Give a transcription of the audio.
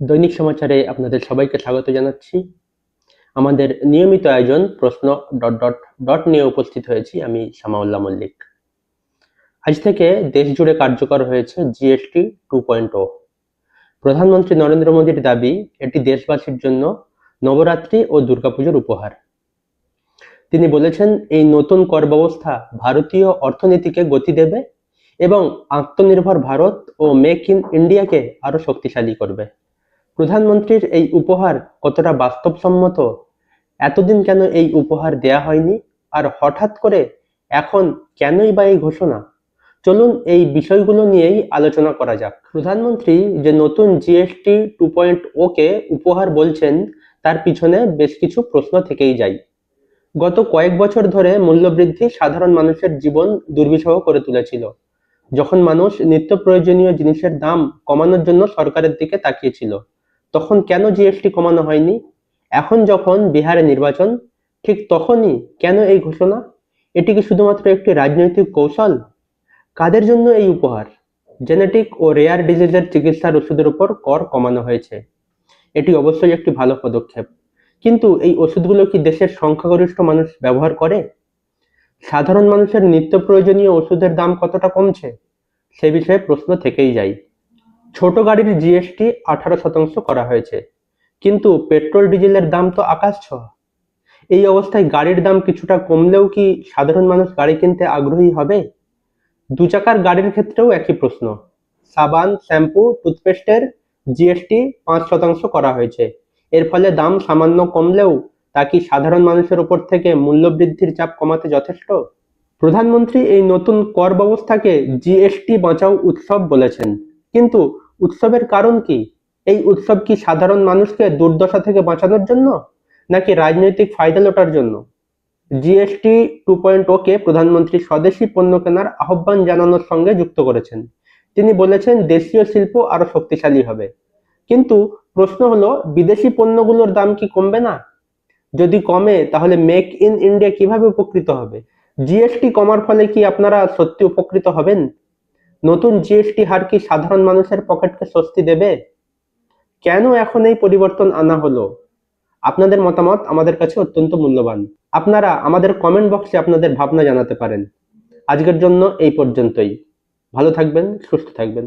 দৈনিক সমাচারে আপনাদের সবাইকে স্বাগত জানাচ্ছি। আমাদের নিয়মিত আয়োজন প্রশ্ন ডট ডট ডট নিয়ে উপস্থিত হয়েছি আমি সামাউল্লাহ মল্লিক। আজ থেকে দেশ জুড়ে কার্যকর হয়েছে জিএসটি 2.0। প্রধানমন্ত্রী নরেন্দ্র মোদীর দাবি এটি দেশবাসীর জন্য নবরাত্রি ও দুর্গাপুজোর উপহার। তিনি বলেছেন এই নতুন কর ব্যবস্থা ভারতীয় অর্থনীতিকে গতি দেবে এবং আত্মনির্ভর ভারত ও মেক ইন ইন্ডিয়াকে আরো শক্তিশালী করবে। প্রধানমন্ত্রীর এই উপহার কতটা বাস্তবসম্মত, এতদিন কেন এই উপহার দেয়া হয়নি, আর হঠাৎ করে এখন কেনই বা এই ঘোষণা? চলুন এই বিষয়গুলো নিয়েই আলোচনা করা যাক। প্রধানমন্ত্রী যে নতুন জিএসটি 2.0 কে উপহার বলছেন তার পিছনে বেশ কিছু প্রশ্ন থেকেই যায়। গত কয়েক বছর ধরে মূল্যবৃদ্ধি সাধারণ মানুষের জীবন দুর্বিষহ করে তুলেছিল। যখন মানুষ নিত্য প্রয়োজনীয় জিনিসের দাম কমানোর জন্য সরকারের দিকে তাকিয়েছিল, তখন কেন জিএসটি কমানো হয়নি? এখন যখন বিহারে নির্বাচন, ঠিক তখনই কেন এই ঘোষণা? এটি কি শুধুমাত্র একটি রাজনৈতিক কৌশল? কাদের জন্য এই উপহার? জেনেটিক ও রেয়ার ডিজিজের চিকিৎসার ওষুধের উপর কর কমানো হয়েছে, এটি অবশ্যই একটি ভালো পদক্ষেপ। কিন্তু এই ওষুধগুলো কি দেশের সংখ্যাগরিষ্ঠ মানুষ ব্যবহার করে? সাধারণ মানুষের নিত্য প্রয়োজনীয় ওষুধের দাম কতটা কমছে সে বিষয়ে প্রশ্ন থেকেই যায়। ছোট গাড়ির জিএসটি 18% করা হয়েছে, কিন্তু পেট্রোল ডিজেলের দাম তো আকাশ ছোঁয়া। এই অবস্থায় গাড়ির দাম কিছুটা কমলেও কি সাধারণ মানুষ গাড়ি কিনতে আগ্রহী হবে? দুচাকার গাড়ির ক্ষেত্রেও একই প্রশ্ন। সাবান, শ্যাম্পু, টুথপেস্টের জিএসটি 5% করা হয়েছে। এর ফলে দাম সামান্য কমলেও তা কি সাধারণ মানুষের উপর থেকে মূল্যবৃদ্ধির চাপ কমাতে যথেষ্ট? প্রধানমন্ত্রী এই নতুন কর ব্যবস্থাকে জিএসটি বাঁচাও উৎসব বলেছেন, কিন্তু উৎসবের কারণ কি? এই উৎসব কি সাধারণ মানুষকে দুর্দশা থেকে বাঁচানোর জন্য, নাকি রাজনৈতিক ফায়দা লোটার জন্য? জিএসটি 2.0 কে প্রধানমন্ত্রী স্বদেশি পণ্য কেনার আহ্বান জানানোর সঙ্গে যুক্ত করেছেন। তিনি বলেছেন দেশীয় শিল্প আরো শক্তিশালী হবে। কিন্তু প্রশ্ন হলো, বিদেশি পণ্যগুলোর দাম কি কমবে না? যদি কমে তাহলে মেক ইন ইন্ডিয়া কিভাবে উপকৃত হবে? জিএসটি কমার ফলে কি আপনারা সত্যি উপকৃত হবেন? নতুন জিএসটি হার কি সাধারণ মানুষের পকেটকে স্বস্তি দেবে? কেন এখন এই পরিবর্তন আনা হলো? আপনাদের মতামত আমাদের কাছে অত্যন্ত মূল্যবান। আপনারা আমাদের কমেন্ট বক্সে আপনাদের ভাবনা জানাতে পারেন। আজকের জন্য এই পর্যন্তই। ভালো থাকবেন, সুস্থ থাকবেন।